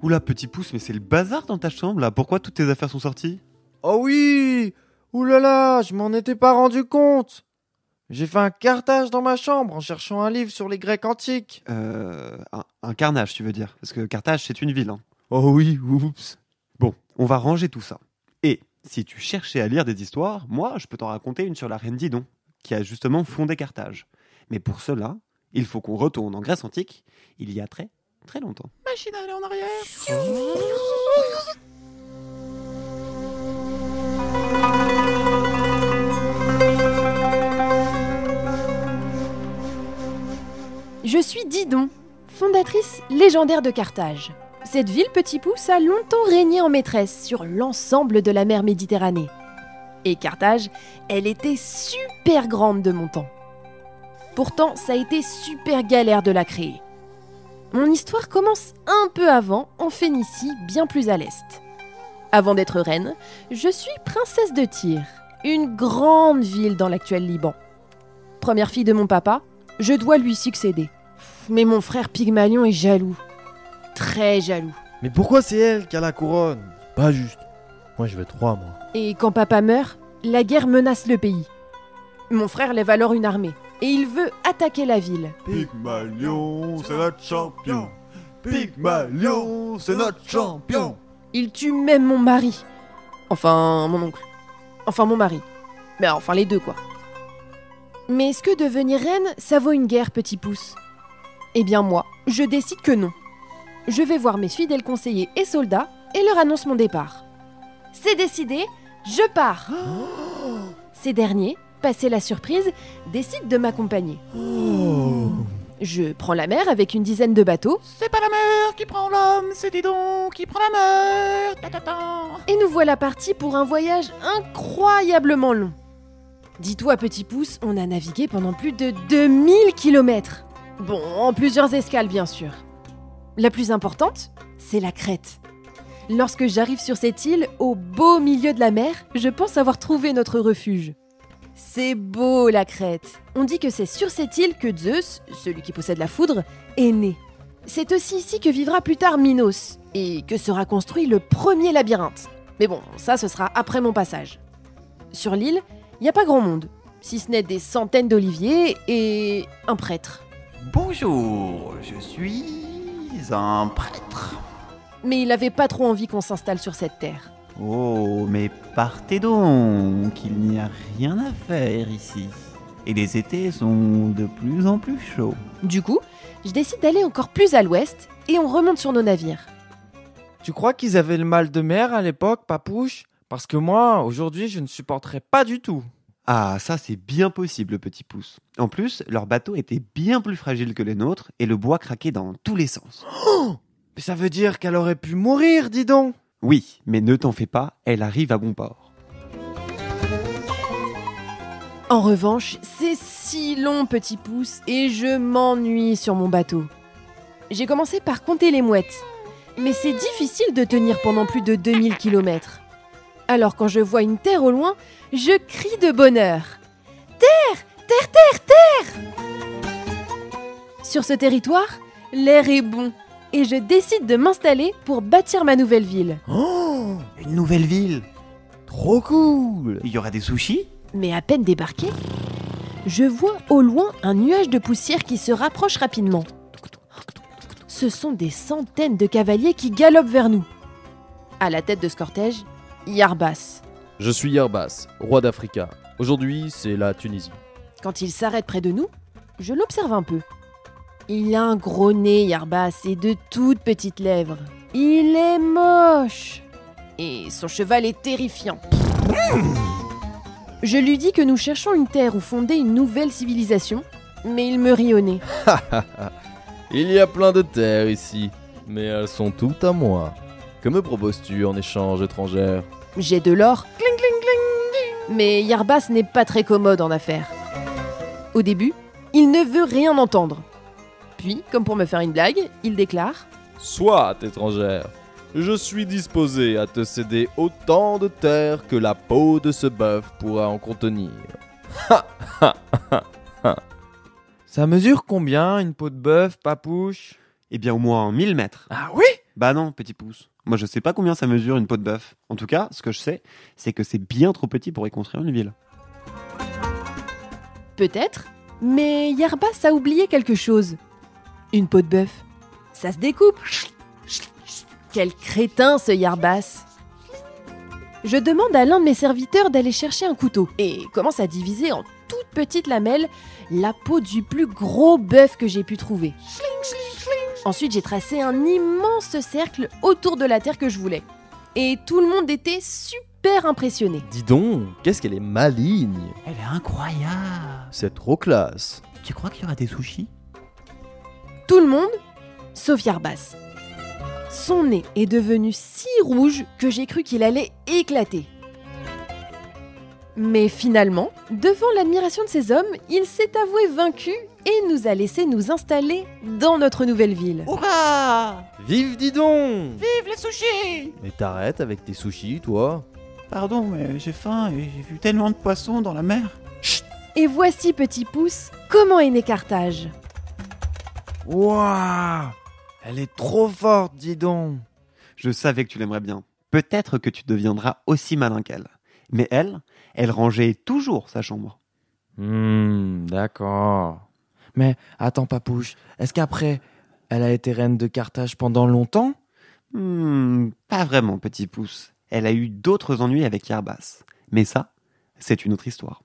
Oula, petit pouce, mais c'est le bazar dans ta chambre là. Pourquoi toutes tes affaires sont sorties? Oh oui! Ouh là là, je m'en étais pas rendu compte. J'ai fait un cartage dans ma chambre en cherchant un livre sur les Grecs antiques. Un carnage, tu veux dire? Parce que Carthage, c'est une ville. Hein. Oh oui, oups. Bon, on va ranger tout ça. Et si tu cherchais à lire des histoires, moi, je peux t'en raconter une sur la reine Didon, qui a justement fondé Carthage. Mais pour cela, il faut qu'on retourne en Grèce antique, il y a très, très longtemps. Machine à aller en arrière. Je suis Didon, fondatrice légendaire de Carthage. Cette ville, petit pouce, a longtemps régné en maîtresse sur l'ensemble de la mer Méditerranée. Et Carthage, elle était super grande de mon temps. Pourtant, ça a été super galère de la créer. Mon histoire commence un peu avant, en Phénicie, bien plus à l'est. Avant d'être reine, je suis princesse de Tyr, une grande ville dans l'actuel Liban. Première fille de mon papa, je dois lui succéder. Mais mon frère Pygmalion est jaloux. Très jaloux. Mais pourquoi c'est elle qui a la couronne? Pas juste. Moi je veux 3, moi. Et quand papa meurt, la guerre menace le pays. Mon frère lève alors une armée et il veut attaquer la ville. Pygmalion, c'est notre champion. Pygmalion, c'est notre champion. Il tue même mon mari. Enfin, mon oncle. Enfin, mon mari. Mais enfin, les deux, quoi. Mais est-ce que devenir reine, ça vaut une guerre, petit pouce? Eh bien moi, je décide que non. Je vais voir mes fidèles conseillers et soldats et leur annonce mon départ. C'est décidé, je pars. Ces derniers, passé la surprise, décident de m'accompagner. Je prends la mer avec une dizaine de bateaux. C'est pas la mer qui prend l'homme, c'est Didon qui prend la mer. Ta-ta-ta. Et nous voilà partis pour un voyage incroyablement long. Dis-toi, petit pouce, on a navigué pendant plus de 2000 km. Bon, en plusieurs escales, bien sûr. La plus importante, c'est la Crète. Lorsque j'arrive sur cette île, au beau milieu de la mer, je pense avoir trouvé notre refuge. C'est beau, la Crète. On dit que c'est sur cette île que Zeus, celui qui possède la foudre, est né. C'est aussi ici que vivra plus tard Minos, et que sera construit le premier labyrinthe. Mais bon, ça, ce sera après mon passage. Sur l'île, il n'y a pas grand monde, si ce n'est des centaines d'oliviers et un prêtre. Bonjour, je suis un prêtre. Mais il n'avait pas trop envie qu'on s'installe sur cette terre. Oh, mais partez donc, il n'y a rien à faire ici. Et les étés sont de plus en plus chauds. Du coup, je décide d'aller encore plus à l'ouest et on remonte sur nos navires. Tu crois qu'ils avaient le mal de mer à l'époque, papouche? Parce que moi, aujourd'hui, je ne supporterais pas du tout. Ah, ça c'est bien possible, petit pouce. En plus, leur bateau était bien plus fragile que les nôtres et le bois craquait dans tous les sens. Mais ça veut dire qu'elle aurait pu mourir, dis donc. Oui, mais ne t'en fais pas, elle arrive à bon port. En revanche, c'est si long, petit pouce, et je m'ennuie sur mon bateau. J'ai commencé par compter les mouettes, mais c'est difficile de tenir pendant plus de 2000 km. Alors quand je vois une terre au loin, je crie de bonheur. Terre! Terre, terre, terre! Sur ce territoire, l'air est bon, et je décide de m'installer pour bâtir ma nouvelle ville. Oh, une nouvelle ville. Trop cool. Il y aura des sushis? Mais à peine débarqué, je vois au loin un nuage de poussière qui se rapproche rapidement. Ce sont des centaines de cavaliers qui galopent vers nous. À la tête de ce cortège, Yarbas. Je suis Yarbas, roi d'Africa. Aujourd'hui, c'est la Tunisie. Quand il s'arrête près de nous, je l'observe un peu. Il a un gros nez, Yarbas, et de toutes petites lèvres. Il est moche. Et son cheval est terrifiant. Je lui dis que nous cherchons une terre où fonder une nouvelle civilisation, mais il me rit au nez. Il y a plein de terres ici, mais elles sont toutes à moi. Que me proposes-tu en échange, étrangère? J'ai de l'or, cling, cling, cling. Mais Yarbas n'est pas très commode en affaires. Au début, il ne veut rien entendre. Puis, comme pour me faire une blague, il déclare: Soit, étrangère, je suis disposé à te céder autant de terre que la peau de ce bœuf pourra en contenir. Ça mesure combien une peau de bœuf, papouche? Eh bien au moins 1000 mètres. Ah oui? Bah non, petit pouce. Moi, je sais pas combien ça mesure une peau de bœuf. En tout cas, ce que je sais, c'est que c'est bien trop petit pour y construire une ville. Peut-être, mais Yarbas a oublié quelque chose. Une peau de bœuf, ça se découpe. Quel crétin ce Yarbas. Je demande à l'un de mes serviteurs d'aller chercher un couteau et commence à diviser en toutes petites lamelles la peau du plus gros bœuf que j'ai pu trouver. Ensuite, j'ai tracé un immense cercle autour de la terre que je voulais. Et tout le monde était super impressionné. Dis donc, qu'est-ce qu'elle est maligne. Elle est incroyable. C'est trop classe. Tu crois qu'il y aura des sushis? Tout le monde, sauf Yarbas. Son nez est devenu si rouge que j'ai cru qu'il allait éclater. Mais finalement, devant l'admiration de ces hommes, il s'est avoué vaincu et nous a laissé nous installer dans notre nouvelle ville. Hurrah! Vive dis donc. Vive les sushis! Mais t'arrêtes avec tes sushis, toi. Pardon, mais j'ai faim et j'ai vu tellement de poissons dans la mer. Et voici, petit pouce, comment est né Carthage. Waouh! Elle est trop forte, dis donc. Je savais que tu l'aimerais bien. Peut-être que tu deviendras aussi malin qu'elle. Mais elle rangeait toujours sa chambre. D'accord. Mais attends, Papouche, est-ce qu'après, elle a été reine de Carthage pendant longtemps? Pas vraiment, petit pouce. Elle a eu d'autres ennuis avec Yarbas. Mais ça, c'est une autre histoire.